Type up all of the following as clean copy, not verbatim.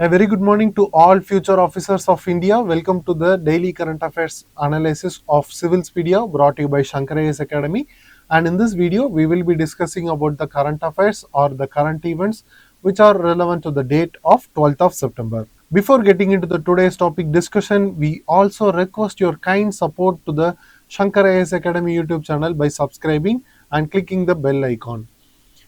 A very good morning to all future officers of India. Welcome to the daily current affairs analysis of Civilspedia brought to you by Shankar IAS Academy. And in this video, we will be discussing about the current affairs or the current events which are relevant to the date of 12th of September. Before getting into the today's topic discussion, we also request your kind support to the Shankar IAS Academy YouTube channel by subscribing and clicking the bell icon.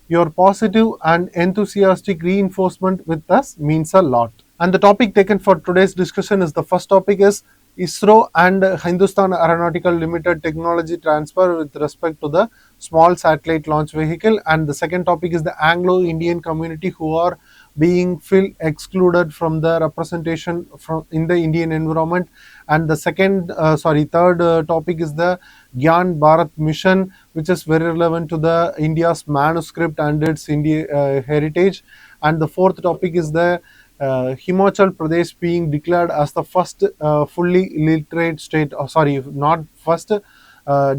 Your positive and enthusiastic reinforcement with us means a lot. And the topic taken for today's discussion is the first topic is ISRO and Hindustan Aeronautical Limited technology transfer with respect to the small satellite launch vehicle. And the second topic is the Anglo-Indian community who are being excluded from the representation from in the Indian environment. And the third topic is the Gyan Bharat mission, which is very relevant to the India's manuscript and its heritage. And the fourth topic is the Himachal Pradesh being declared as the first fully literate state, not first,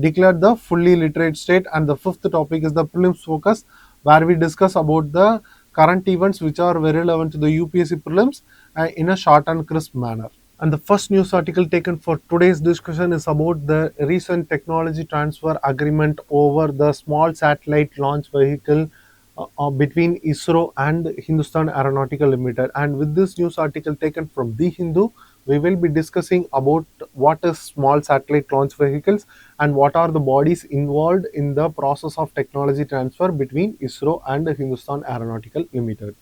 declared the fully literate state. And the fifth topic is the Prelims Focus, where we discuss about the current events which are very relevant to the UPSC prelims in a short and crisp manner. And the first news article taken for today's discussion is about the recent technology transfer agreement over the small satellite launch vehicle between ISRO and Hindustan Aeronautical Limited. And with this news article taken from The Hindu, we will be discussing about what is small satellite launch vehicles and what are the bodies involved in the process of technology transfer between ISRO and Hindustan Aeronautical Limited.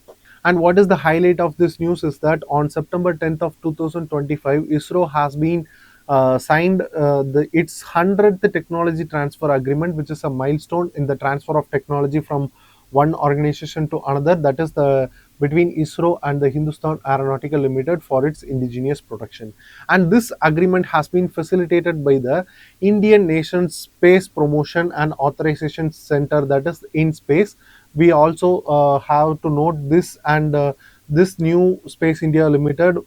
And what is the highlight of this news is that on September 10th of 2025, ISRO has been signed its 100th technology transfer agreement, which is a milestone in the transfer of technology from one organization to another, that is the between ISRO and the Hindustan Aeronautical Limited for its indigenous production. And this agreement has been facilitated by the Indian Nation's Space Promotion and Authorization Center, that is InSpace. We also have to note this and this new Space India Limited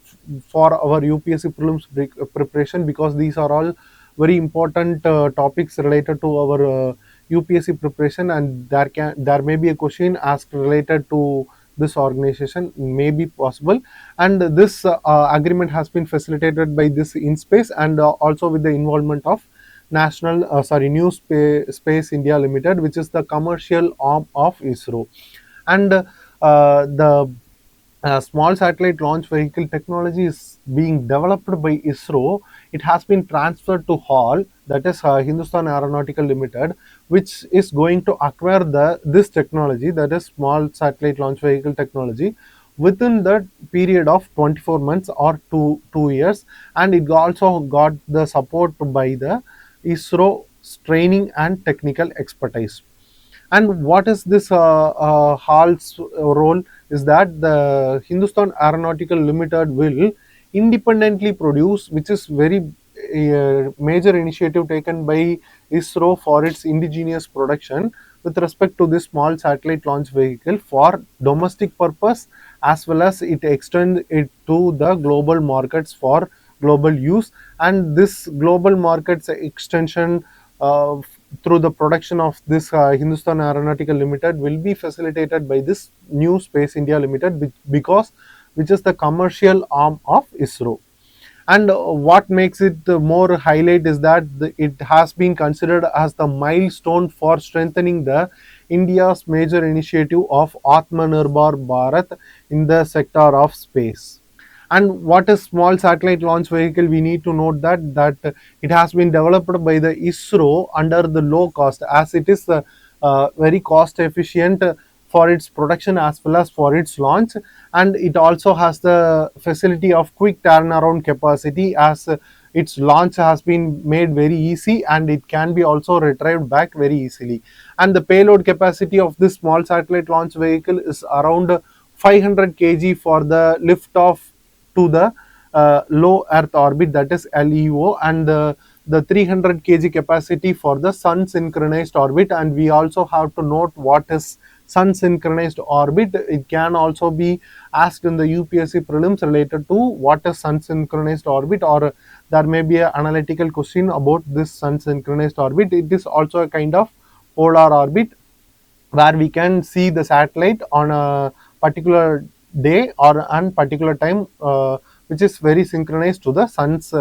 for our UPSC prelims preparation, because these are all very important topics related to our UPSC preparation, and there may be a question asked related to this organization, may be possible. And this agreement has been facilitated by this InSpace and also with the involvement of New Space India Limited, which is the commercial arm of ISRO. And the small satellite launch vehicle technology is being developed by ISRO. It has been transferred to HAL, that is Hindustan Aeronautical Limited, which is going to acquire this technology, that is small satellite launch vehicle technology, within the period of 24 months or two years. And it also got the support by the ISRO's training and technical expertise. And what is this HAL's role is that the Hindustan Aeronautical Limited will independently produce, which is very major initiative taken by ISRO for its indigenous production with respect to this small satellite launch vehicle for domestic purpose, as well as it extend it to the global markets for global use. And this global markets extension through the production of this Hindustan Aeronautical Limited will be facilitated by this new Space India Limited, which is the commercial arm of ISRO. And what makes it more highlight is that it has been considered as the milestone for strengthening the India's major initiative of Atmanirbhar Bharat in the sector of space. And what is small satellite launch vehicle? We need to note that it has been developed by the ISRO under the low cost, as it is very cost efficient for its production as well as for its launch. And it also has the facility of quick turnaround capacity, as its launch has been made very easy and it can be also retrieved back very easily. And the payload capacity of this small satellite launch vehicle is around 500 kg for the lift off to the low Earth orbit, that is LEO, and the 300 kg capacity for the sun synchronized orbit. And we also have to note what is sun synchronized orbit. It can also be asked in the UPSC prelims related to what is sun synchronized orbit, or there may be an analytical question about this sun synchronized orbit. It is also a kind of polar orbit where we can see the satellite on a particular day or an particular time, which is very synchronized to the sun's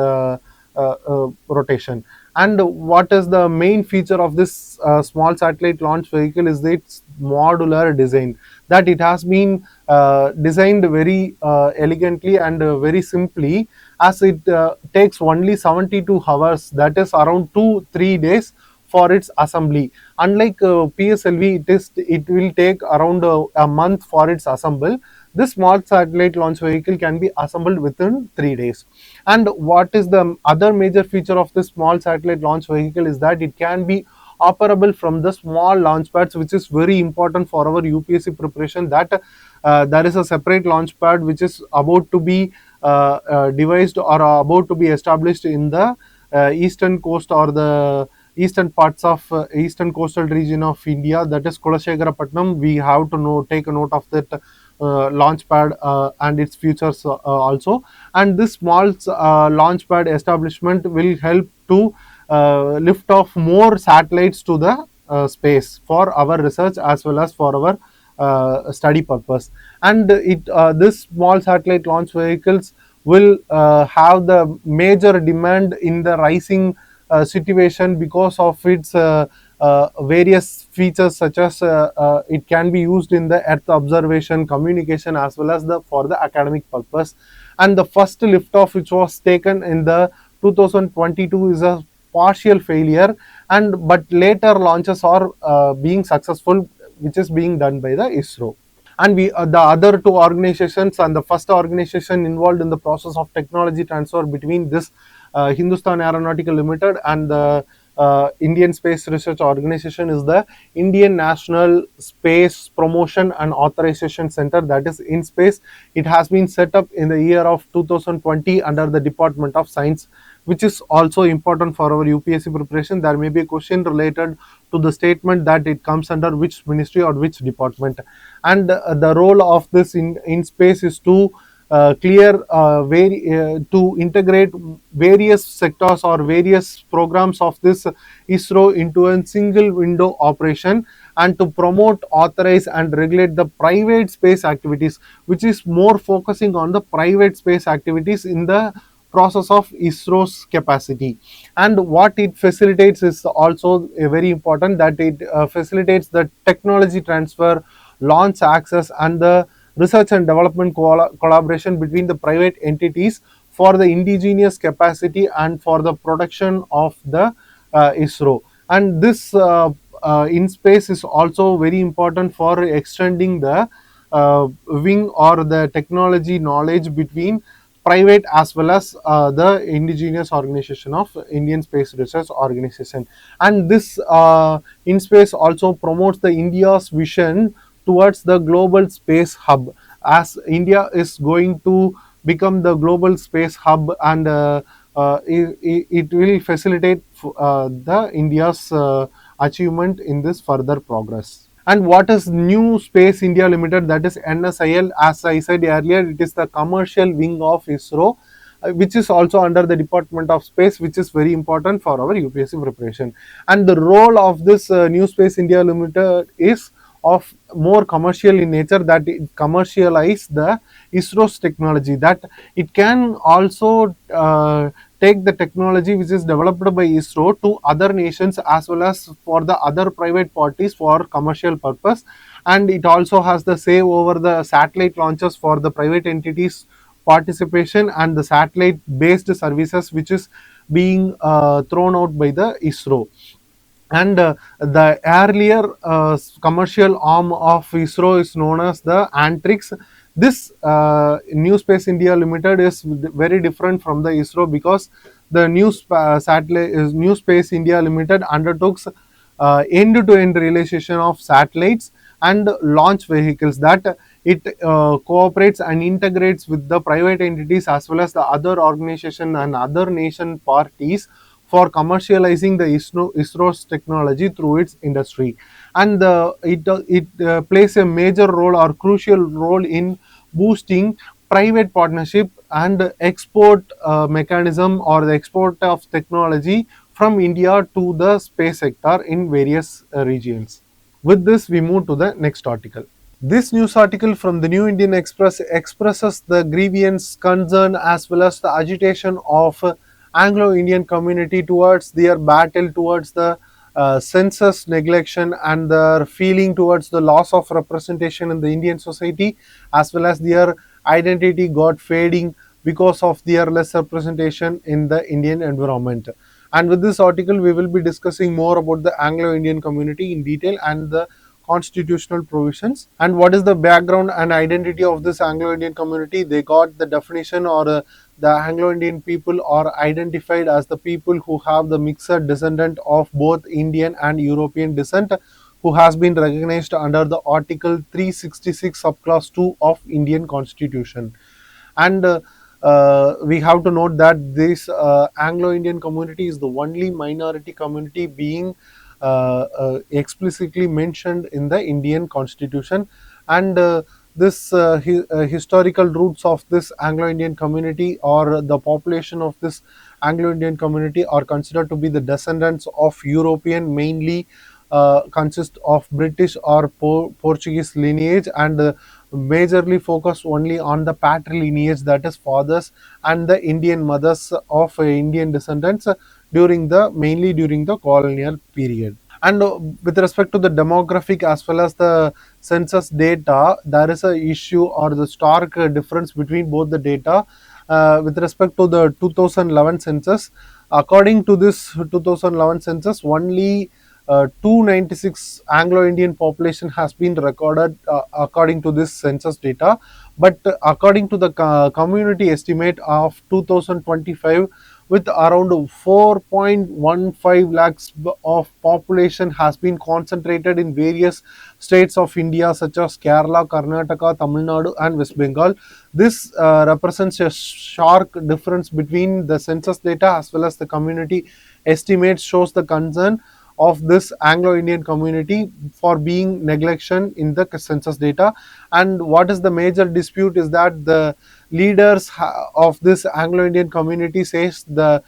rotation. And what is the main feature of this small satellite launch vehicle is its modular design, that it has been designed very elegantly and very simply, as it takes only 72 hours, that is around 2-3 days for its assembly. Unlike PSLV, it will take around a month for its assemble. This small satellite launch vehicle can be assembled within 3 days. And what is the other major feature of this small satellite launch vehicle is that it can be operable from the small launch pads, which is very important for our UPSC preparation, that there is a separate launch pad which is about to be devised or about to be established in the eastern coast or the eastern parts of eastern coastal region of India, that is Kulasegarapatnam. We have to take a note of that launch pad and its features also. And this small launch pad establishment will help to lift off more satellites to the space for our research as well as for our study purpose. And this small satellite launch vehicles will have the major demand in the rising situation because of its various features, such as it can be used in the earth observation, communication, as well as the for the academic purpose. And the first liftoff which was taken in the 2022 is a partial failure, and but later launches are being successful, which is being done by the ISRO. And the other two organizations, and the first organization involved in the process of technology transfer between this Hindustan Aeronautical Limited and the Indian Space Research Organization is the Indian National Space Promotion and Authorization Center, that is InSpace. It has been set up in the year of 2020 under the Department of Science, which is also important for our UPSC preparation. There may be a question related to the statement that it comes under which ministry or which department. And the role of this in space is to to integrate various sectors or various programs of this ISRO into a single window operation, and to promote, authorize, and regulate the private space activities, which is more focusing on the private space activities in the process of ISRO's capacity. And what it facilitates is also very important, that it facilitates the technology transfer, launch access, and the research and development collaboration between the private entities for the indigenous capacity and for the production of the ISRO. And this in space is also very important for extending the wing or the technology knowledge between private as well as the indigenous organization of Indian Space Research Organization. And this in space also promotes the India's vision towards the global space hub, as India is going to become the global space hub. And it will facilitate the India's achievement in this further progress. And what is New Space India Limited, that is NSIL? As I said earlier, it is the commercial wing of ISRO, which is also under the Department of Space, which is very important for our UPSC preparation. And the role of this New Space India Limited is of more commercial in nature, that it commercialize the ISRO's technology, that it can also take the technology which is developed by ISRO to other nations as well as for the other private parties for commercial purpose. And it also has the say over the satellite launches for the private entities participation and the satellite based services which is being thrown out by the ISRO. And the earlier commercial arm of ISRO is known as the Antrix. This New Space India Limited is very different from the ISRO, because the New Space India Limited undertook end-to-end realization of satellites and launch vehicles, that it cooperates and integrates with the private entities as well as the other organization and other nation parties for commercializing the ISRO's technology through its industry. And it plays a major role or crucial role in boosting private partnership and export mechanism or the export of technology from India to the space sector in various regions. With this, we move to the next article. This news article from the New Indian Express expresses the grievance, concern, as well as the agitation of Anglo-Indian community towards their battle towards the census neglection and their feeling towards the loss of representation in the Indian society, as well as their identity got fading because of their less representation in the Indian environment. And with this article, we will be discussing more about the Anglo-Indian community in detail and the constitutional provisions and what is the background and identity of this Anglo-Indian community. They got the definition, or the Anglo-Indian people are identified as the people who have the mixed descendant of both Indian and European descent, who has been recognized under the Article 366 subclass 2 of Indian Constitution. And we have to note that this Anglo-Indian community is the only minority community being explicitly mentioned in the Indian Constitution. And this historical roots of this Anglo-Indian community, or the population of this Anglo-Indian community, are considered to be the descendants of European, mainly consist of British or Portuguese lineage, and majorly focus only on the patrilineage, that is fathers and the Indian mothers of Indian descendants mainly during the colonial period. And with respect to the demographic as well as the census data, there is a issue or the stark difference between both the data. With respect to the 2011 census, according to this 2011 census, only 296 Anglo-Indian population has been recorded according to this census data. But according to the community estimate of 2025, with around 4.15 lakhs of population has been concentrated in various states of India such as Kerala, Karnataka, Tamil Nadu and West Bengal. This represents a stark difference between the census data as well as the community estimates, shows the concern of this Anglo-Indian community for being neglection in the census data. And what is the major dispute is that the leaders of this Anglo-Indian community says the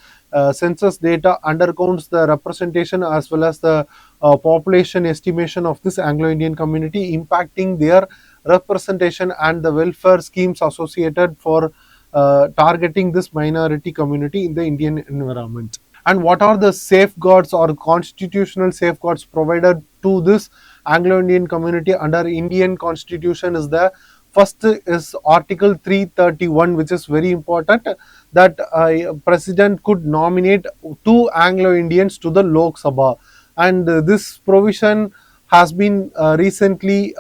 census data undercounts the representation as well as the population estimation of this Anglo-Indian community, impacting their representation and the welfare schemes associated for targeting this minority community in the Indian environment. And what are the safeguards or constitutional safeguards provided to this Anglo-Indian community under Indian Constitution? Is the first is Article 331, which is very important, that president could nominate two Anglo-Indians to the Lok Sabha. And this provision has been recently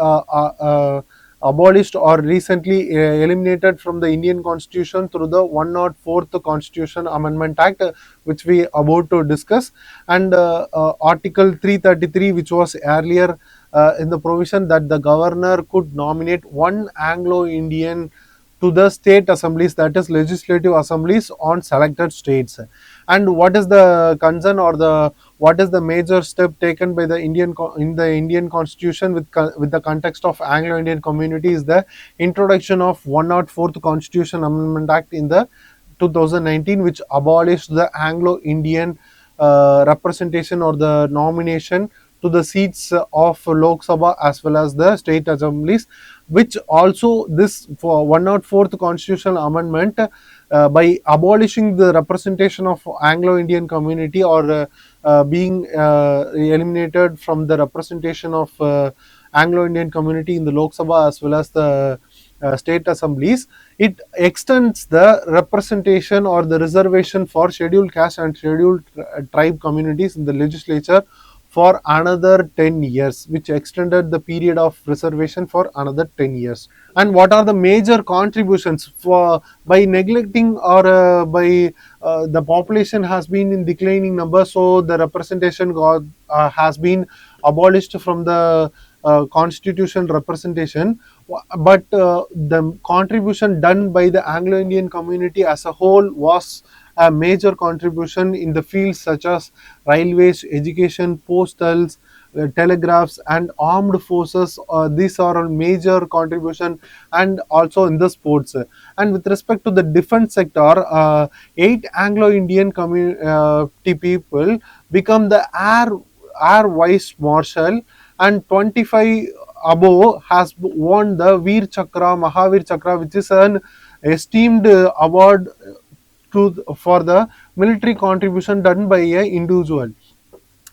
abolished or recently eliminated from the Indian Constitution through the 104th Constitution Amendment Act, which we about to discuss. And Article 333, which was earlier in the provision that the governor could nominate one Anglo-Indian to the state assemblies, that is legislative assemblies on selected states. And what is the concern, or the what is the major step taken by the Indian Constitution with the context of Anglo-Indian community is the introduction of 104th Constitution Amendment Act in the 2019, which abolished the Anglo-Indian representation or the nomination to the seats of Lok Sabha as well as the state assemblies, which also this for 104th constitutional amendment, by abolishing the representation of Anglo-Indian community, or being eliminated from the representation of Anglo-Indian community in the Lok Sabha as well as the state assemblies, it extends the representation or the reservation for scheduled caste and scheduled tribe communities in the legislature for another 10 years, which extended the period of reservation for another 10 years. And what are the major contributions for by neglecting, or by the population has been in declining number, so the representation has been abolished from the constitution representation. But the contribution done by the Anglo-Indian community as a whole was a major contribution in the fields such as railways, education, postals, telegraphs and armed forces. These are all major contribution, and also in the sports. And with respect to the defense sector, 8 Anglo-Indian community people become the air vice marshal, and 25 above has won the Veer Chakra, Mahavir Chakra, which is an esteemed award for the military contribution done by a individual.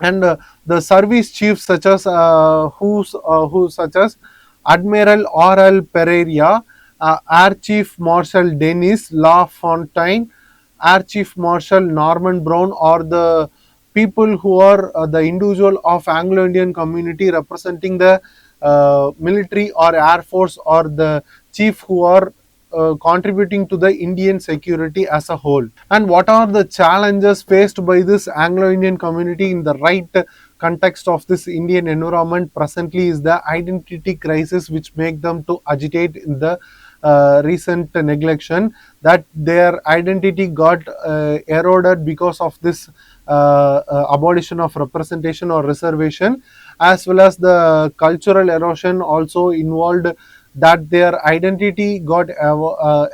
And the service chiefs such as who such as Admiral R.L. Pereira, Air Chief Marshal Denis LaFontaine, Air Chief Marshal Norman Brown, or the people who are the individual of Anglo-Indian community representing the military or air force, or the chief who are contributing to the Indian security as a whole. And what are the challenges faced by this Anglo-Indian community in the right context of this Indian environment presently is the identity crisis, which make them to agitate in the recent neglection, that their identity got eroded because of this abolition of representation or reservation, as well as the cultural erosion also involved, that their identity got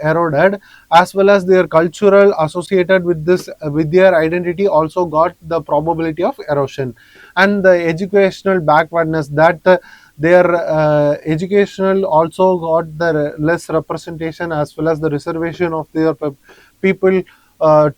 eroded, as well as their cultural associated with this with their identity also got the probability of erosion. And the educational backwardness, that their educational also got the less representation, as well as the reservation of their people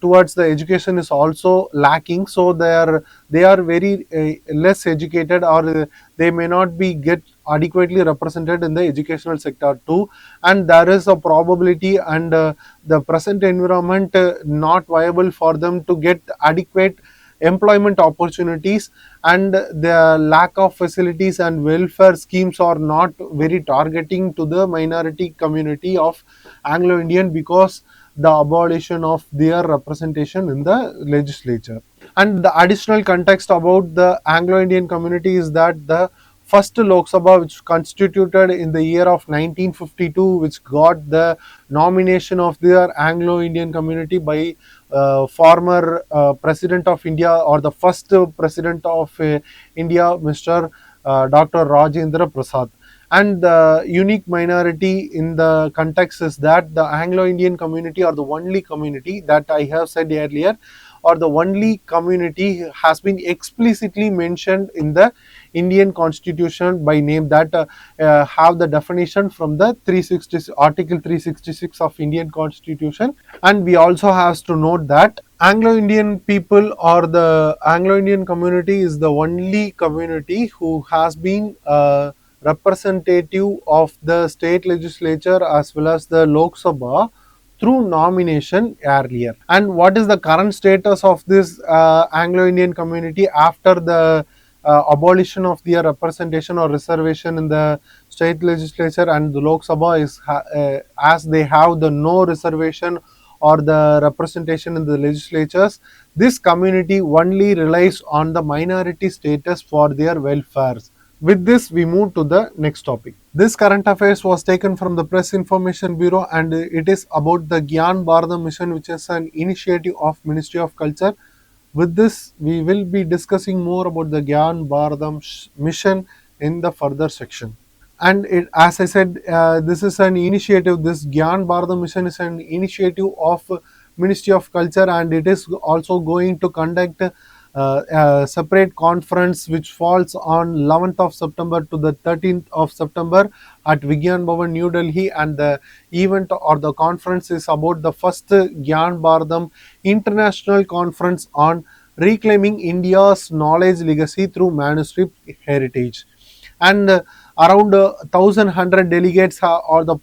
towards the education is also lacking. So they are very less educated, or they may not be get adequately represented in the educational sector too. And there is a probability, and the present environment not viable for them to get adequate employment opportunities, and the lack of facilities and welfare schemes are not very targeting to the minority community of Anglo-Indian, because the abolition of their representation in the legislature. And the additional context about the Anglo-Indian community is that the first Lok Sabha, which constituted in the year of 1952, which got the nomination of their Anglo-Indian community by former President of India, or the first President of India, Mr. Dr. Rajendra Prasad. And the unique minority in the context is that the Anglo-Indian community are the only community that I have said earlier, or the only community has been explicitly mentioned in the Indian Constitution by name, that have the definition from the Article 366 of Indian Constitution. And we also have to note that Anglo-Indian people, or the Anglo-Indian community, is the only community who has been representative of the state legislature as well as the Lok Sabha through nomination earlier. And what is the current status of this Anglo-Indian community after the abolition of their representation or reservation in the state legislature and the Lok Sabha is as they have the no reservation or the representation in the legislatures, this community only relies on the minority status for their welfares. With this, we move to the next topic. This current affairs was taken from the Press Information Bureau, and it is about the Gyan Bharatham mission, which is an initiative of Ministry of Culture. With this, we will be discussing more about the Gyan Bharatham mission in the further section. And as I said, this is an initiative. This Gyan Bharatham mission is an initiative of Ministry of Culture, and it is also going to conduct a separate conference which falls on 11th of September to the 13th of September at Vigyan Bhavan, New Delhi. And the event or the conference is about the first Gyan Bharatham International Conference on reclaiming India's knowledge legacy through manuscript heritage. And around 1,100 delegates are the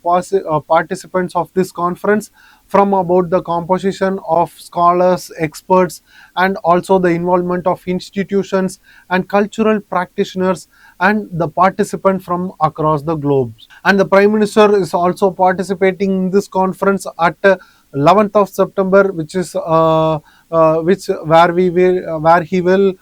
participants of this conference, from about the composition of scholars, experts, and also the involvement of institutions and cultural practitioners, and the participant from across the globe. And the Prime Minister is also participating in this conference at 11th of September, which is where he will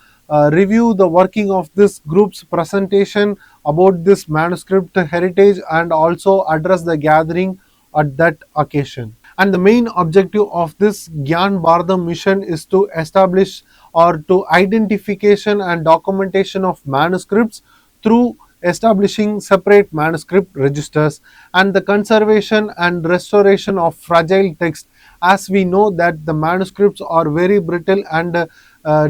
review the working of this group's presentation about this manuscript heritage, and also address the gathering at that occasion. And the main objective of this Gyan Bharatham mission is to establish or to identification and documentation of manuscripts through establishing separate manuscript registers, and the conservation and restoration of fragile text. As we know that the manuscripts are very brittle and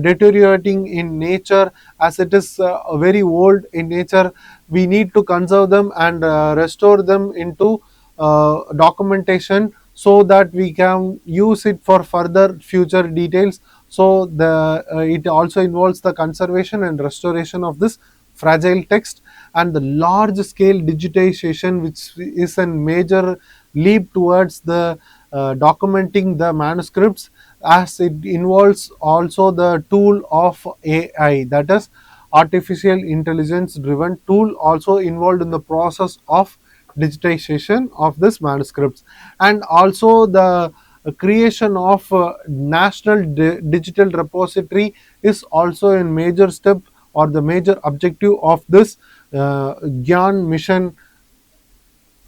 deteriorating in nature, as it is very old in nature, we need to conserve them and restore them into documentation so that we can use it for further future details. So the it also involves the conservation and restoration of this fragile text, and the large scale digitization, which is a major leap towards the documenting the manuscripts, as it involves also the tool of AI, that is artificial intelligence driven tool, also involved in the process of digitization of this manuscripts. And also the creation of national digital repository is also a major step or the major objective of this Gyan mission,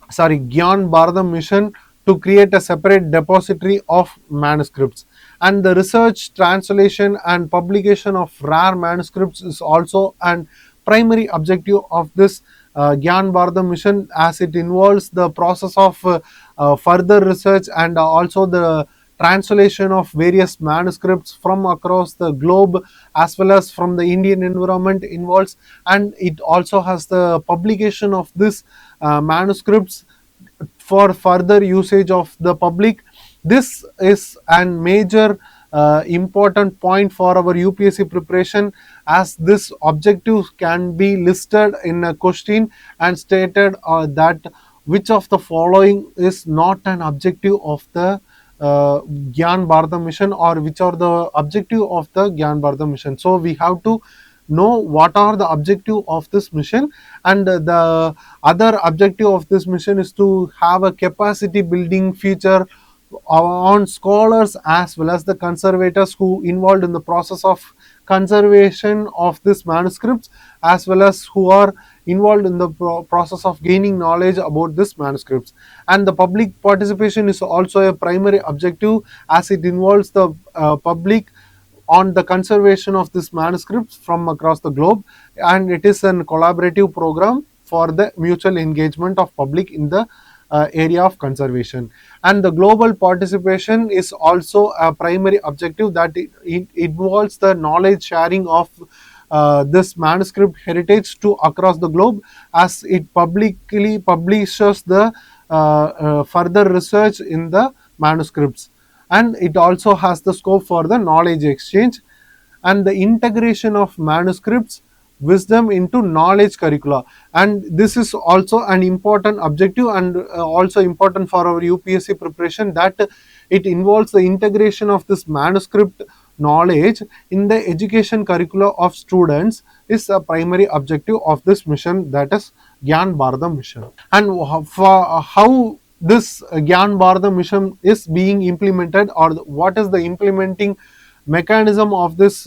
Gyan Bharatham mission, to create a separate depository of manuscripts. And the research, translation, and publication of rare manuscripts is also an primary objective of this Gyan Bharatham mission, as it involves the process of further research and also the translation of various manuscripts from across the globe as well as from the Indian environment involves, and it also has the publication of this manuscripts for further usage of the public. This is a major important point for our UPSC preparation, as this objective can be listed in a question and stated that which of the following is not an objective of the Gyan Bharatham mission, or which are the objective of the Gyan Bharatham mission. So we have to know what are the objective of this mission, and the other objective of this mission is to have a capacity building feature on scholars as well as the conservators who involved in the process of conservation of this manuscripts, as well as who are involved in the process of gaining knowledge about this manuscripts. And the public participation is also a primary objective, as it involves the public on the conservation of this manuscripts from across the globe, and it is a collaborative program for the mutual engagement of public in the area of conservation. And the global participation is also a primary objective, that it involves the knowledge sharing of this manuscript heritage to across the globe, as it publicly publishes the further research in the manuscripts. And it also has the scope for the knowledge exchange and the integration of manuscripts wisdom into knowledge curricula. And this is also an important objective and also important for our UPSC preparation, that it involves the integration of this manuscript knowledge in the education curricula of students is a primary objective of this mission, that is Gyan Bharatham mission. And for how this Gyan Bharatham mission is being implemented, or what is the implementing mechanism of this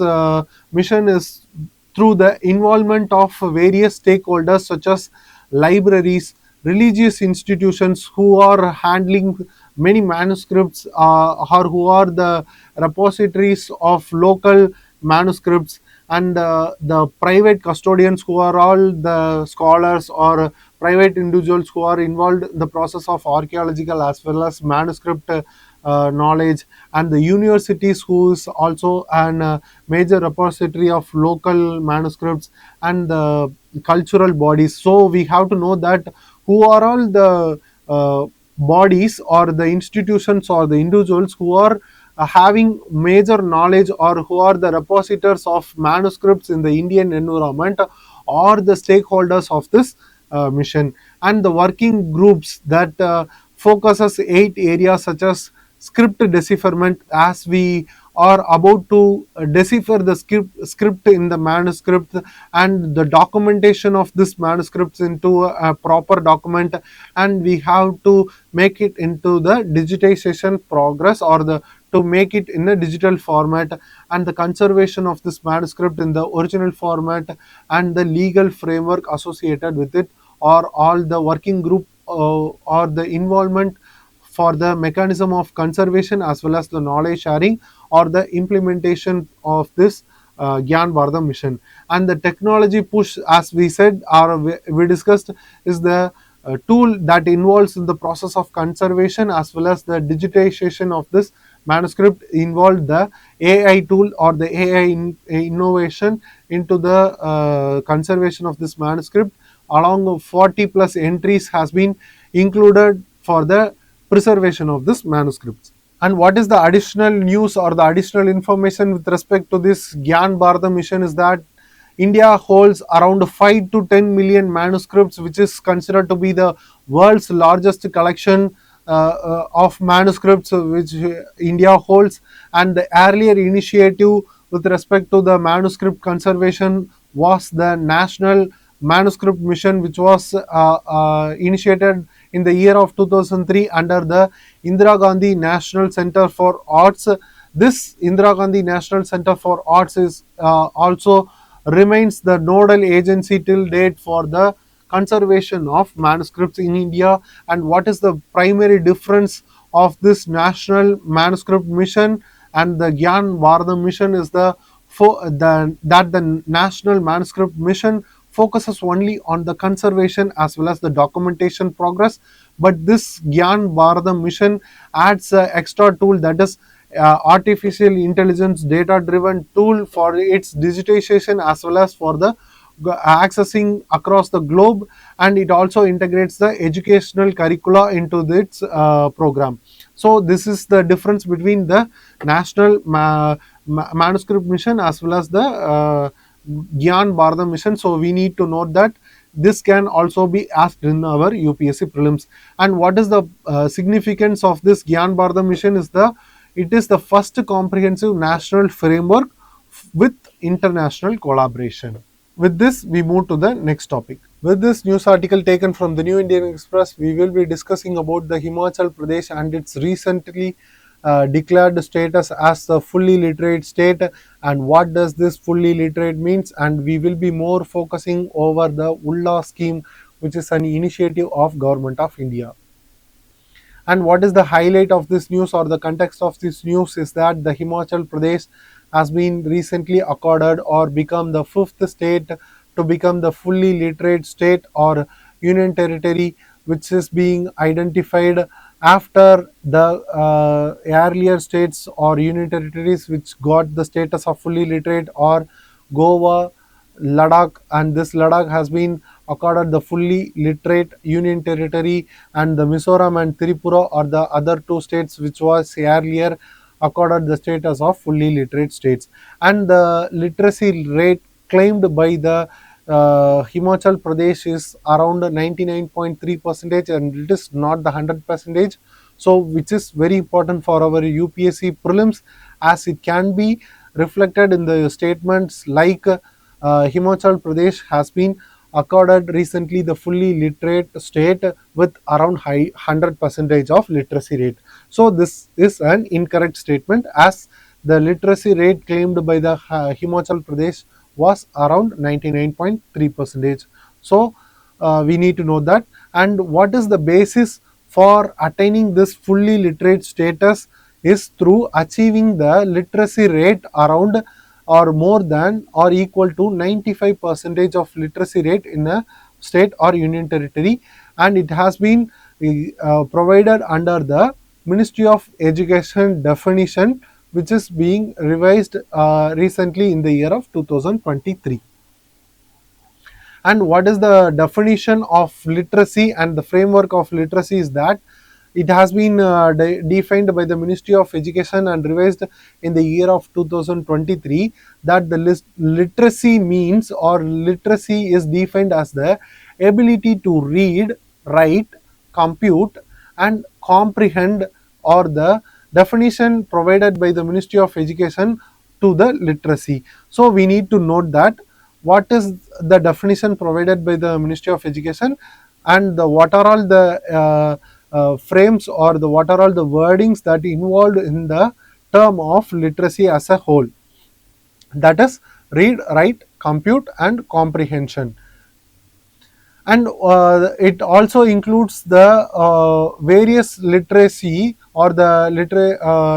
mission, is through the involvement of various stakeholders such as libraries, religious institutions who are handling many manuscripts, or who are the repositories of local manuscripts, and the private custodians who are all the scholars or private individuals who are involved in the process of archaeological as well as manuscript knowledge, and the universities who is also an major repository of local manuscripts, and the cultural bodies. So we have to know that who are all the bodies or the institutions or the individuals who are having major knowledge, or who are the repositories of manuscripts in the Indian environment, or the stakeholders of this mission. And the working groups that focuses 8 areas such as script decipherment, as we are about to decipher the script in the manuscript, and the documentation of this manuscripts into a proper document, and we have to make it into the digitization progress, or the to make it in a digital format, and the conservation of this manuscript in the original format, and the legal framework associated with it, or all the working group or the involvement for the mechanism of conservation as well as the knowledge sharing, or the implementation of this Gyan Bharatham mission. And the technology push, as we said or we discussed, is the tool that involves in the process of conservation as well as the digitization of this manuscript involved the AI tool or the AI innovation into the conservation of this manuscript. Along 40 plus entries has been included for the preservation of this manuscripts. And what is the additional news or the additional information with respect to this Gyan Bharatham mission is that India holds around 5 to 10 million manuscripts, which is considered to be the world's largest collection of manuscripts which India holds. And the earlier initiative with respect to the manuscript conservation was the National Manuscript Mission, which was initiated in the year of 2003 under the Indira Gandhi National Center for Arts. This Indira Gandhi National Center for Arts is also remains the nodal agency till date for the conservation of manuscripts in India. And what is the primary difference of this National Manuscript Mission and the Gyan Bharatham mission is that the National Manuscript Mission focuses only on the conservation as well as the documentation progress, but this Gyan Bharatham mission adds an extra tool, that is artificial intelligence data driven tool for its digitization as well as for the accessing across the globe, and it also integrates the educational curricula into its program. So this is the difference between the National Manuscript Mission as well as the Gyan Bharatham mission. So we need to note that this can also be asked in our UPSC prelims. And what is the significance of this Gyan Bharatham mission is it is the first comprehensive national framework with international collaboration. With this, we move to the next topic. With this news article taken from the New Indian Express, we will be discussing about the Himachal Pradesh and its recently declared status as a fully literate state, and what does this fully literate means, and we will be more focusing over the ULA scheme, which is an initiative of Government of India. And what is the highlight of this news or the context of this news is that the Himachal Pradesh has been recently accorded or become the fifth state to become the fully literate state or union territory, which is being identified after the earlier states or union territories which got the status of fully literate or Goa, Ladakh, and this Ladakh has been accorded the fully literate union territory, and the Mizoram and Tripura are the other two states which was earlier accorded the status of fully literate states. And the literacy rate claimed by the Himachal Pradesh is around 99.3 percentage, and it is not the 100 percentage. So which is very important for our UPSC prelims, as it can be reflected in the statements like Himachal Pradesh has been accorded recently the fully literate state with around 100 percentage of literacy rate. So this is an incorrect statement, as the literacy rate claimed by the Himachal Pradesh was around 99.3 percentage. So we need to know that. And what is the basis for attaining this fully literate status is through achieving the literacy rate around or more than or equal to 95 percentage of literacy rate in a state or union territory, and it has been provided under the Ministry of Education definition, which is being revised recently in the year of 2023. And what is the definition of literacy and the framework of literacy is that it has been defined by the Ministry of Education and revised in the year of 2023, that the literacy means or literacy is defined as the ability to read, write, compute and comprehend, or the definition provided by the Ministry of Education to the literacy. So we need to note that what is the definition provided by the Ministry of Education, and what are all the frames or what are all the wordings that involved in the term of literacy as a whole, that is read, write, compute and comprehension. And it also includes the various literacy or the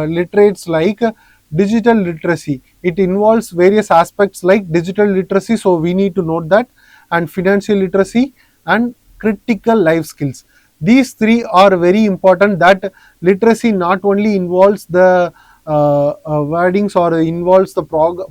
literates like digital literacy. It involves various aspects like digital literacy, so we need to note that, and financial literacy and critical life skills. These three are very important. That literacy not only involves the wordings, or involves the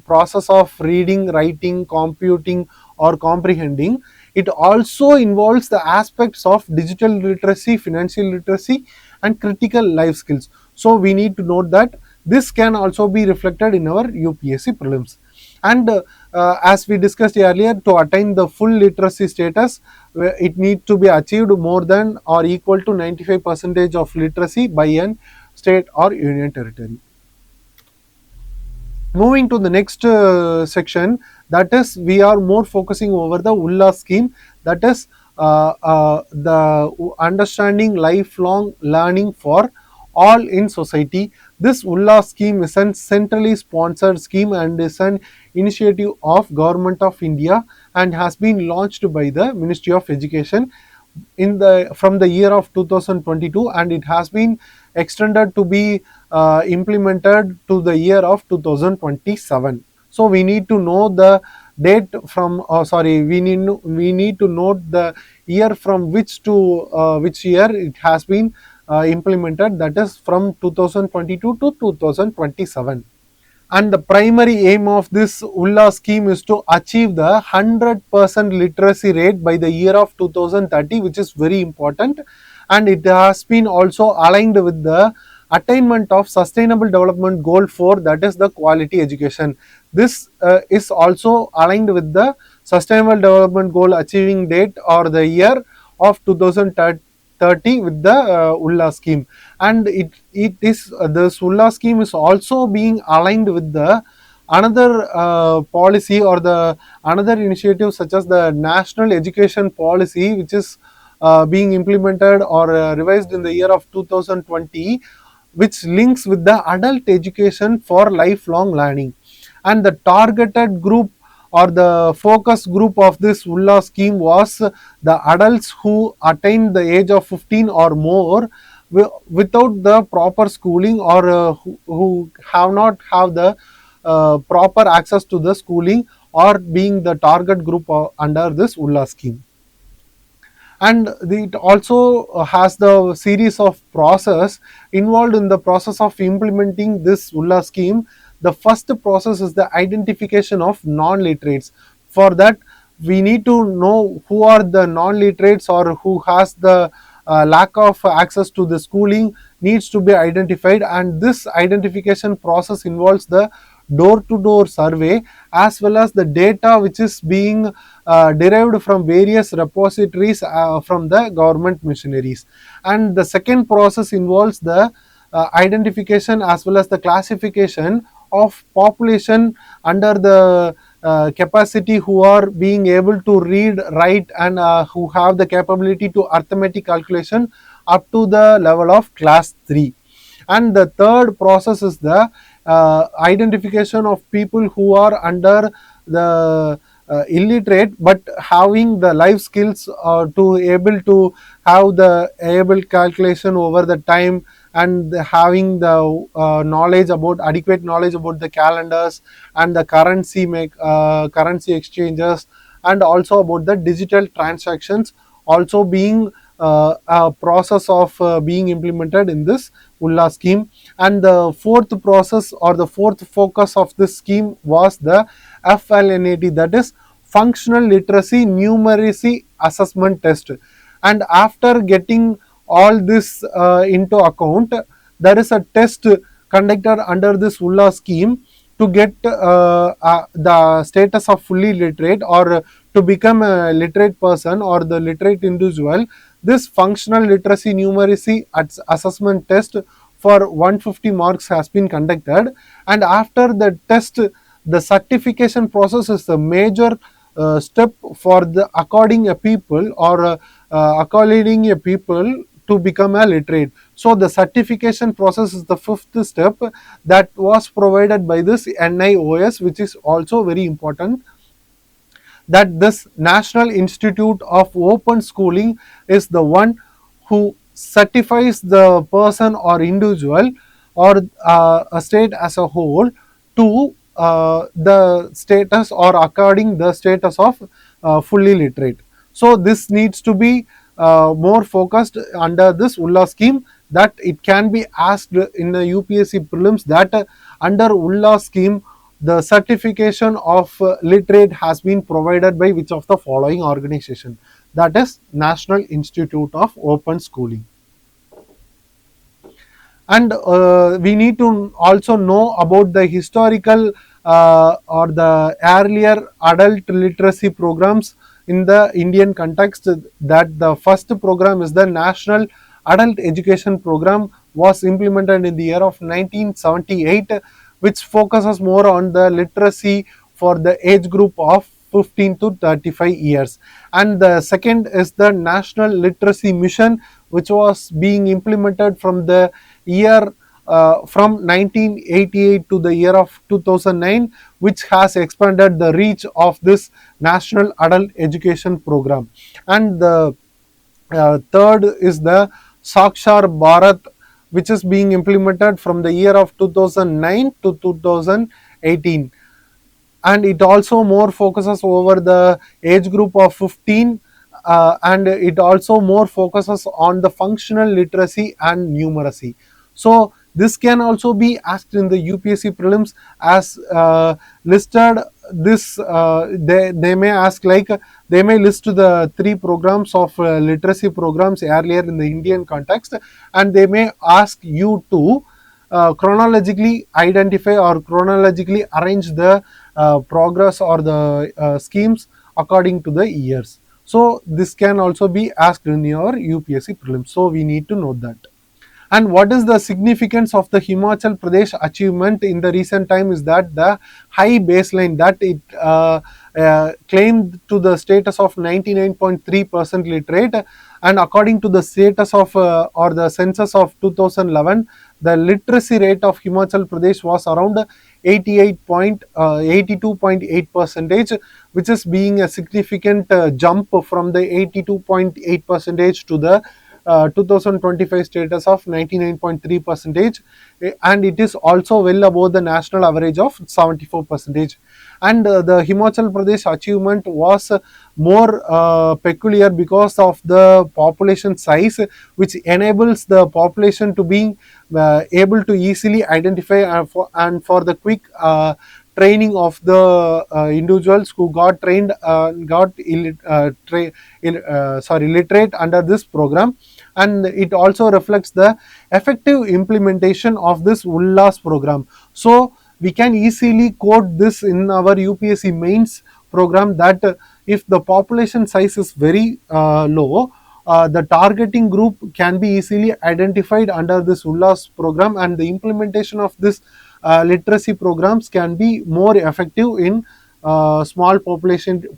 process of reading, writing, computing, or comprehending. It also involves the aspects of digital literacy, financial literacy, and critical life skills. So we need to note that this can also be reflected in our UPSC prelims. And as we discussed earlier, to attain the full literacy status, it needs to be achieved more than or equal to 95% of literacy by an state or union territory. Moving to the next section, that is we are more focusing over the ULLA scheme, that is the understanding lifelong learning for all in society. This ULLA scheme is a centrally sponsored scheme and is an initiative of Government of India and has been launched by the Ministry of Education in the from the year of 2022, and it has been extended to be implemented to the year of 2027. So we need to know the date from we need to note the year from which to which year it has been implemented, that is from 2022 to 2027. And the primary aim of this ULLA scheme is to achieve the 100% literacy rate by the year of 2030, which is very important. And it has been also aligned with the attainment of Sustainable Development Goal 4, that is the quality education. This is also aligned with the Sustainable Development Goal achieving date or the year of 2030 with the ULLA scheme. And it is this ULLA scheme is also being aligned with the another policy or the another initiative, such as the National Education Policy, which is being implemented or revised in the year of 2020, which links with the adult education for lifelong learning. And the targeted group or the focus group of this ULLA scheme was the adults who attained the age of 15 or more without the proper schooling, or who have not have the proper access to the schooling, or being the target group under this ULLA scheme. And it also has the series of process involved in the process of implementing this ULLA scheme. The first process is the identification of non-literates. For that, we need to know who are the non-literates or who has the lack of access to the schooling needs to be identified, and this identification process involves the door-to-door survey as well as the data which is being derived from various repositories from the government missionaries. And the second process involves the identification as well as the classification of population under the capacity who are being able to read, write, and who have the capability to arithmetic calculation up to the level of class 3. And the third process is the identification of people who are under the illiterate but having the life skills to able to have the able calculation over the time, and having the knowledge about adequate knowledge about the calendars and the currency exchanges, and also about the digital transactions also being a process of being implemented in this ULLA scheme. And the fourth process or the fourth focus of this scheme was the FLNAT, that is Functional Literacy Numeracy Assessment Test. And after getting all this into account, there is a test conducted under this ULLA scheme to get the status of fully literate, or to become a literate person or the literate individual. This functional literacy numeracy assessment test for 150 marks has been conducted, and after the test, the certification process is the major step for the according a people or according a people to become a literate. So the certification process is the fifth step that was provided by this NIOS, which is also very important, that this National Institute of Open Schooling is the one who certifies the person or individual or a state as a whole to the status or according the status of fully literate. So this needs to be more focused under this ULLA scheme, that it can be asked in the UPSC prelims that under ULLA scheme the certification of literate has been provided by which of the following organization, that is National Institute of Open Schooling. And we need to also know about the historical or the earlier adult literacy programs in the Indian context. That the first program is the National Adult Education Program, was implemented in the year of 1978, which focuses more on the literacy for the age group of 15 to 35 years. And the second is the National Literacy Mission, which was being implemented from the year from 1988 to the year of 2009, which has expanded the reach of this National Adult Education Program. And the third is the Sakshar Bharat, which is being implemented from the year of 2009 to 2018, and it also more focuses over the age group of 15, and it also more focuses on the functional literacy and numeracy. So this can also be asked in the UPSC prelims as listed. This they may ask, like they may list the three programs of literacy programs earlier in the Indian context, and they may ask you to chronologically identify or chronologically arrange the progress or the schemes according to the years. So this can also be asked in your UPSC prelims. So we need to note that. And what is the significance of the Himachal Pradesh achievement in the recent time is that the high baseline that it claimed to the status of 99.3% literate, and according to the status of or the census of 2011, the literacy rate of Himachal Pradesh was around 82.8 percentage, which is being a significant jump from the 82.8 percentage to the 2025 status of 99.3 percentage, and it is also well above the national average of 74 percentage. And the Himachal Pradesh achievement was more peculiar because of the population size, which enables the population to be able to easily identify and for the quick training of the individuals who got trained literate under this program. And it also reflects the effective implementation of this ULLA's program. So we can easily quote this in our UPSC mains program that if the population size is very low, the targeting group can be easily identified under this ULLA's program, and the implementation of this literacy programs can be more effective in small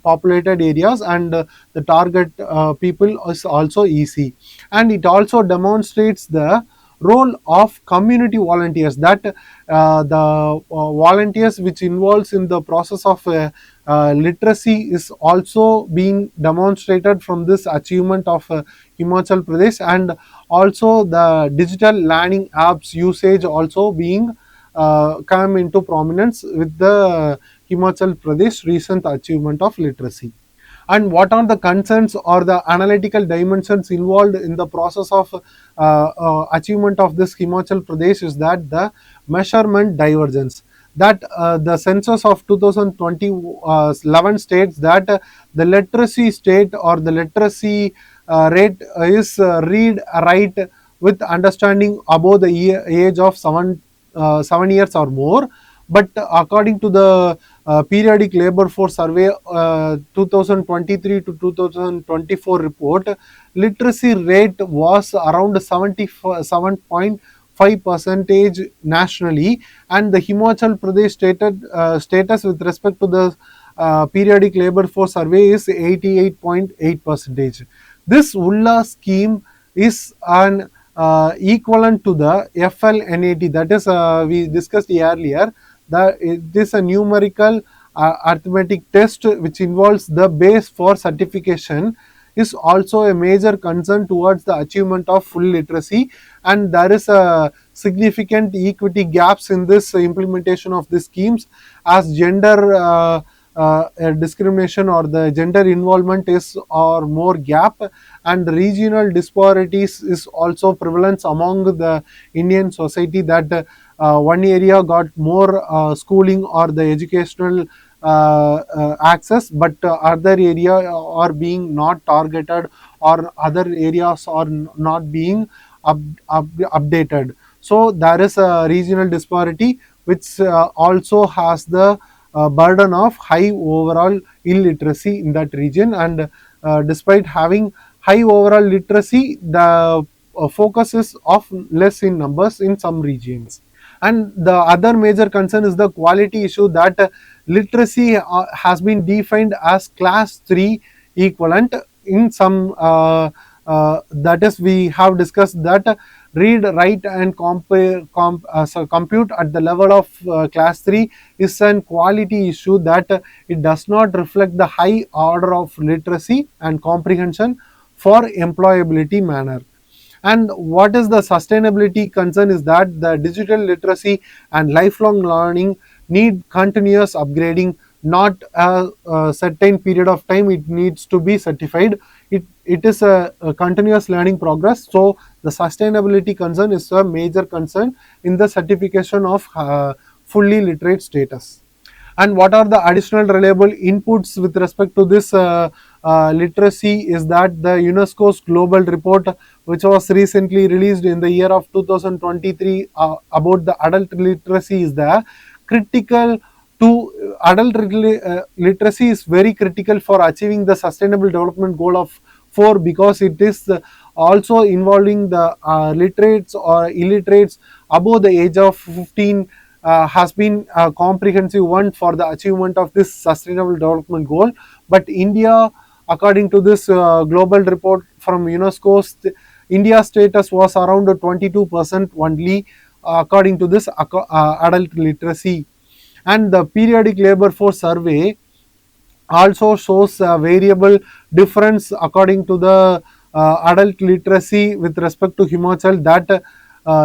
populated areas, and the target people is also easy. And it also demonstrates the role of community volunteers, that the volunteers which involves in the process of literacy is also being demonstrated from this achievement of Himachal Pradesh, and also the digital learning apps usage also being come into prominence with the Himachal Pradesh recent achievement of literacy. And what are the concerns or the analytical dimensions involved in the process of achievement of this Himachal Pradesh is that the measurement divergence, that the census of 2020 11 states that the literacy state or the literacy rate is read write with understanding above the age of 7 years or more. But according to the periodic labor force survey 2023 to 2024 report, literacy rate was around 77.5 percentage nationally, and the Himachal Pradesh status with respect to the periodic labor force survey is 88.8 percentage. This ULLA scheme is an equivalent to the FLNAT, that is we discussed earlier. It is a numerical arithmetic test which involves the base for certification is also a major concern towards the achievement of full literacy, and there is a significant equity gaps in this implementation of these schemes, as gender discrimination or the gender involvement is or more gap, and regional disparities is also prevalence among the Indian society, that one area got more schooling or the educational access, but other area are being not targeted, or other areas are not being updated. So there is a regional disparity, which also has the burden of high overall illiteracy in that region. And despite having high overall literacy, the focus is of less in numbers in some regions. And the other major concern is the quality issue, that literacy has been defined as class 3 equivalent in some that is, we have discussed that read, write and compute at the level of class 3 is an quality issue, that it does not reflect the high order of literacy and comprehension for employability manner. And what is the sustainability concern is that the digital literacy and lifelong learning need continuous upgrading, not a certain period of time it needs to be certified. It is a continuous learning progress. So the sustainability concern is a major concern in the certification of fully literate status. And what are the additional reliable inputs with respect to this literacy is that the UNESCO's global report, which was recently released in the year of 2023 about the adult literacy, is the critical to adult literacy is very critical for achieving the sustainable development goal of 4, because it is also involving the literates or illiterates above the age of 15, has been a comprehensive one for the achievement of this sustainable development goal. But India, according to this global report from UNESCO, India's status was around 22% only, according to this adult literacy. And the periodic labor force survey also shows a variable difference according to the adult literacy with respect to Himachal, that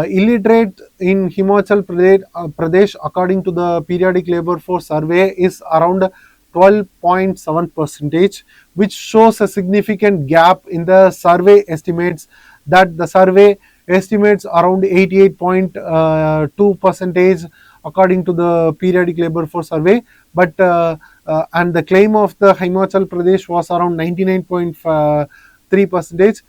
illiterate in Himachal Pradesh, according to the periodic labor force survey, is around 12.7 percentage, which shows a significant gap in the survey estimates, that the survey estimates around 88.2 percentage according to the periodic labor force survey. But and the claim of the Himachal Pradesh was around 99.3 percentage,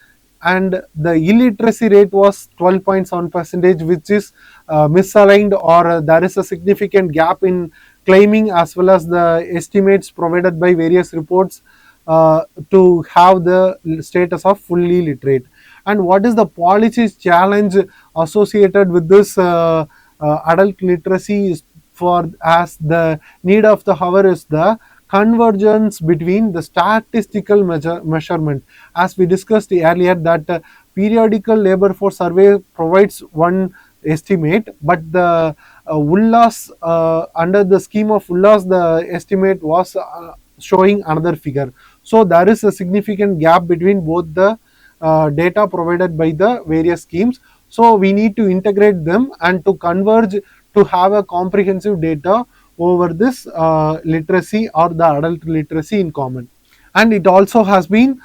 and the illiteracy rate was 12.7 percentage, which is misaligned, or there is a significant gap in claiming as well as the estimates provided by various reports to have the status of fully literate. And what is the policy challenge associated with this adult literacy is, for as the need of the hour is the convergence between the statistical measurement, as we discussed earlier, that periodical labor force survey provides one estimate, but the Ullas under the scheme of Ullas, the estimate was showing another figure. So there is a significant gap between both the data provided by the various schemes. So we need to integrate them and to converge to have a comprehensive data over this literacy or the adult literacy in common. And it also has been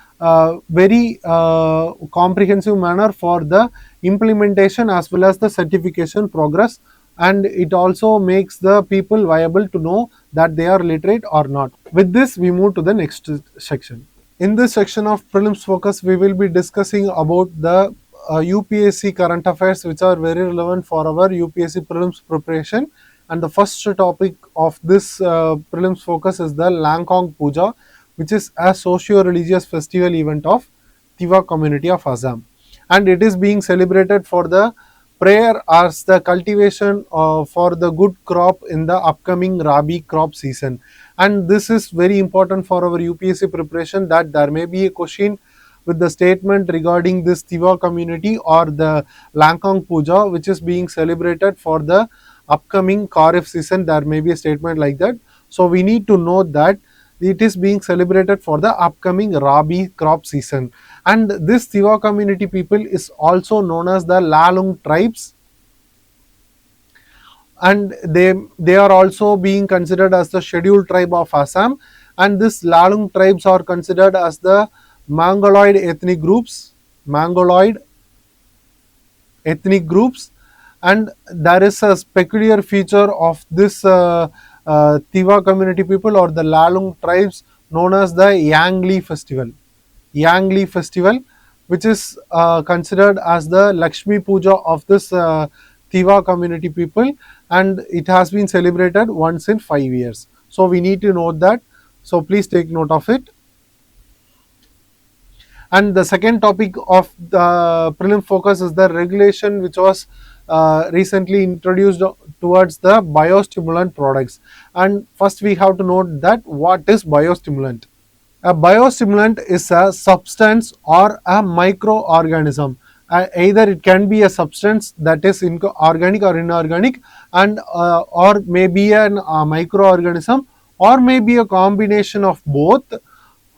very comprehensive manner for the implementation as well as the certification progress, and it also makes the people viable to know that they are literate or not. With this, we move to the next section. In this section of Prelims Focus, we will be discussing about the UPSC current affairs, which are very relevant for our UPSC prelims preparation. And the first topic of this Prelims Focus is the Langkong Puja, which is a socio-religious festival event of Tiwa community of Assam. And it is being celebrated for the prayer as the cultivation for the good crop in the upcoming Rabi crop season. And this is very important for our UPSC preparation, that there may be a question with the statement regarding this Tiwa community or the Langkong Puja, which is being celebrated for the upcoming Kharif season. There may be a statement like that. So we need to know that it is being celebrated for the upcoming Rabi crop season. And this Tiwa community people is also known as the Lalung tribes, and they are also being considered as the scheduled tribe of Assam. And this Lalung tribes are considered as the Mongoloid ethnic groups. And there is a peculiar feature of this Tiwa community people or the Lalung tribes known as the Yangli festival, which is considered as the Lakshmi Puja of this Tiwa community people, and it has been celebrated once in 5 years. So we need to note that. So please take note of it. And the second topic of the prelim focus is the regulation which was recently introduced towards the biostimulant products. And first we have to note that what is biostimulant. A biostimulant is a substance or a microorganism. Either it can be a substance that is organic or inorganic, and or maybe an microorganism, or maybe a combination of both,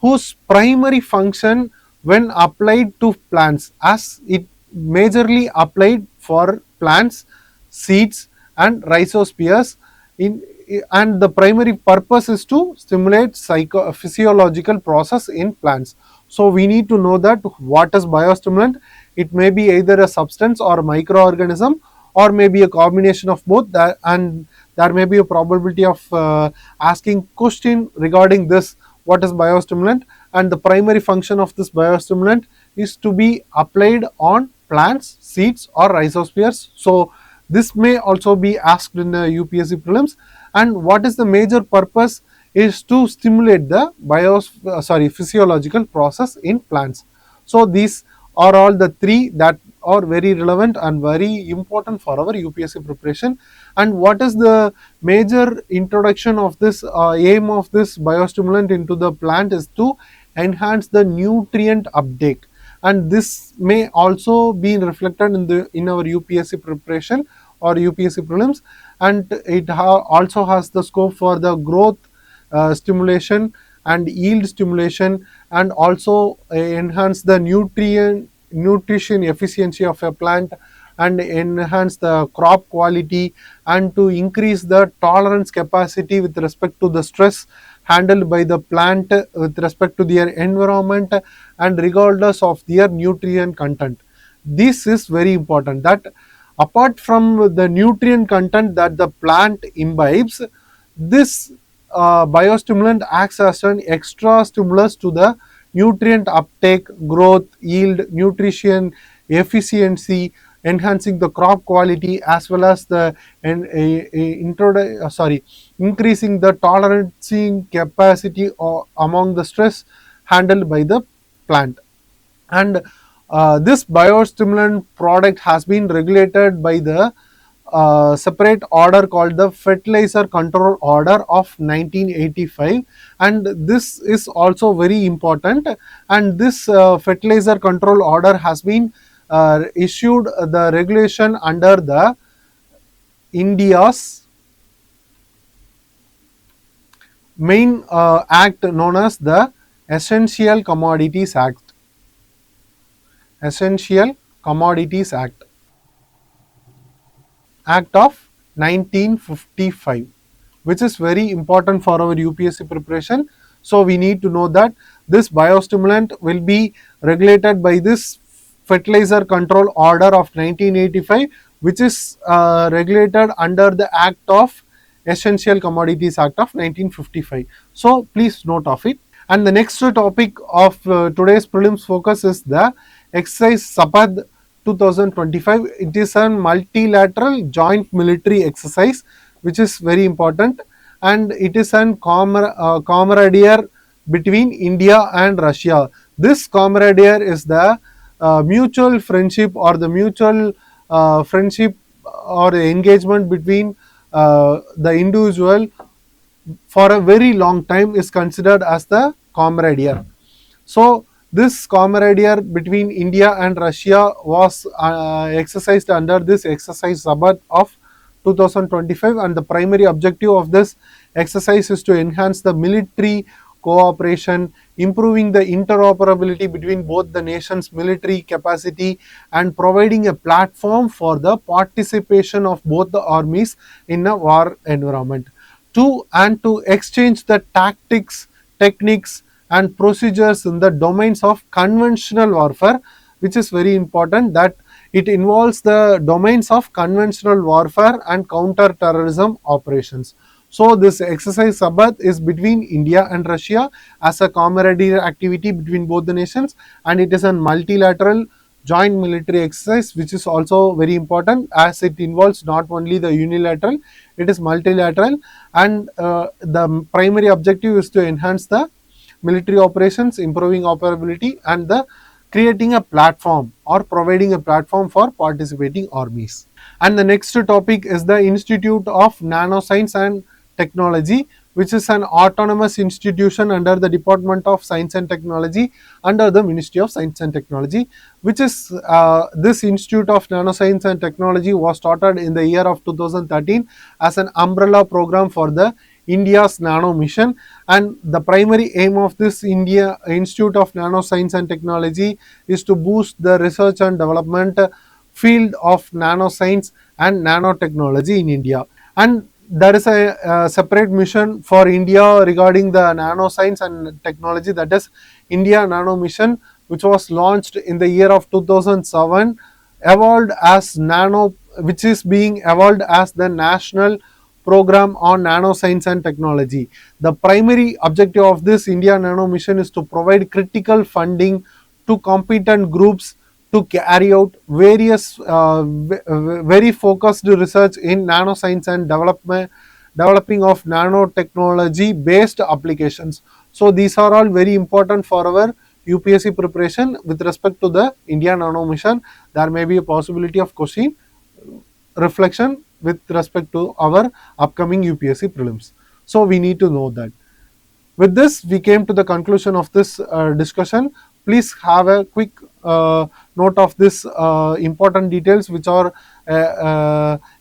whose primary function when applied to plants, as it majorly applied for plants, seeds and rhizospheres, in, and the primary purpose is to stimulate physiological process in plants. So we need to know that what is biostimulant. It may be either a substance or a microorganism, or maybe a combination of both, that, and there may be a probability of asking question regarding this, what is biostimulant. And the primary function of this biostimulant is to be applied on plants, seeds or rhizospheres. So this may also be asked in the UPSC prelims. And what is the major purpose is to stimulate the physiological process in plants. So these are all the three that are very relevant and very important for our UPSC preparation. And what is the major introduction of this aim of this biostimulant into the plant is to enhance the nutrient uptake. And this may also be reflected in our UPSC preparation or UPSC prelims. And it also has the scope for the growth stimulation and yield stimulation, and also enhance the nutrition efficiency of a plant, and enhance the crop quality, and to increase the tolerance capacity with respect to the stress handled by the plant with respect to their environment and regardless of their nutrient content. This is very important, that apart from the nutrient content that the plant imbibes, this biostimulant acts as an extra stimulus to the nutrient uptake, growth, yield, nutrition, efficiency, enhancing the crop quality, as well as the increasing the tolerancing capacity among the stress handled by the plant. And this biostimulant product has been regulated by the separate order called the Fertilizer Control Order of 1985, and this is also very important. And this Fertilizer Control Order has been issued the regulation under the India's main act known as the Essential Commodities Act. Essential Commodities Act of 1955, which is very important for our UPSC preparation. So we need to know that this biostimulant will be regulated by this Fertilizer Control Order of 1985, which is regulated under the Act of Essential Commodities Act of 1955. So please note of it. And the next topic of today's prelims focus is the exercise Sabad 2025. It is a multilateral joint military exercise which is very important, and it is an camaraderie between India and Russia. This camaraderie is the mutual friendship or the mutual friendship or engagement between the individual for a very long time is considered as the camaraderie. So this camaraderie between India and Russia was exercised under this exercise Sabad of 2025, and the primary objective of this exercise is to enhance the military cooperation, improving the interoperability between both the nation's military capacity, and providing a platform for the participation of both the armies in a war environment. To exchange the tactics, techniques, and procedures in the domains of conventional warfare, which is very important, that it involves the domains of conventional warfare and counter-terrorism operations. So this exercise Sabbath is between India and Russia as a camaraderie activity between both the nations, and it is a multilateral joint military exercise, which is also very important as it involves not only the unilateral, it is multilateral, and the primary objective is to enhance the military operations, improving operability, and the creating a platform or providing a platform for participating armies. And the next topic is the Institute of Nanoscience and Technology, which is an autonomous institution under the Department of Science and Technology under the Ministry of Science and Technology, which is this Institute of Nanoscience and Technology was started in the year of 2013 as an umbrella program for the India's Nano Mission, and the primary aim of this India Institute of Nanoscience and Technology is to boost the research and development field of nanoscience and nanotechnology in India. And there is a separate mission for India regarding the nanoscience and technology, that is India Nano Mission, which was launched in the year of 2007, evolved as nano, which is being evolved as the National Program on Nanoscience and Technology. The primary objective of this India Nano Mission is to provide critical funding to competent groups to carry out various very focused research in nanoscience and developing of nanotechnology based applications. So these are all very important for our UPSC preparation. With respect to the India Nano Mission, there may be a possibility of question reflection with respect to our upcoming UPSC prelims. So we need to know that. With this, we came to the conclusion of this discussion. Please have a quick note of this important details which are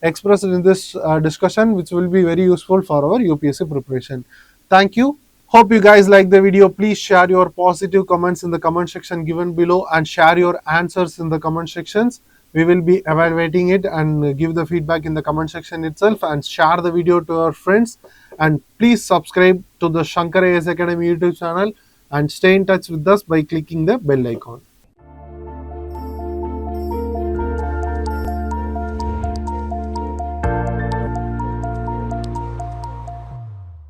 expressed in this discussion, which will be very useful for our UPSC preparation. Thank you. Hope you guys like the video. Please share your positive comments in the comment section given below and share your answers in the comment sections. We will be evaluating it and give the feedback in the comment section itself, and share the video to our friends, and please subscribe to the Shankar IAS Academy YouTube channel and stay in touch with us by clicking the bell icon.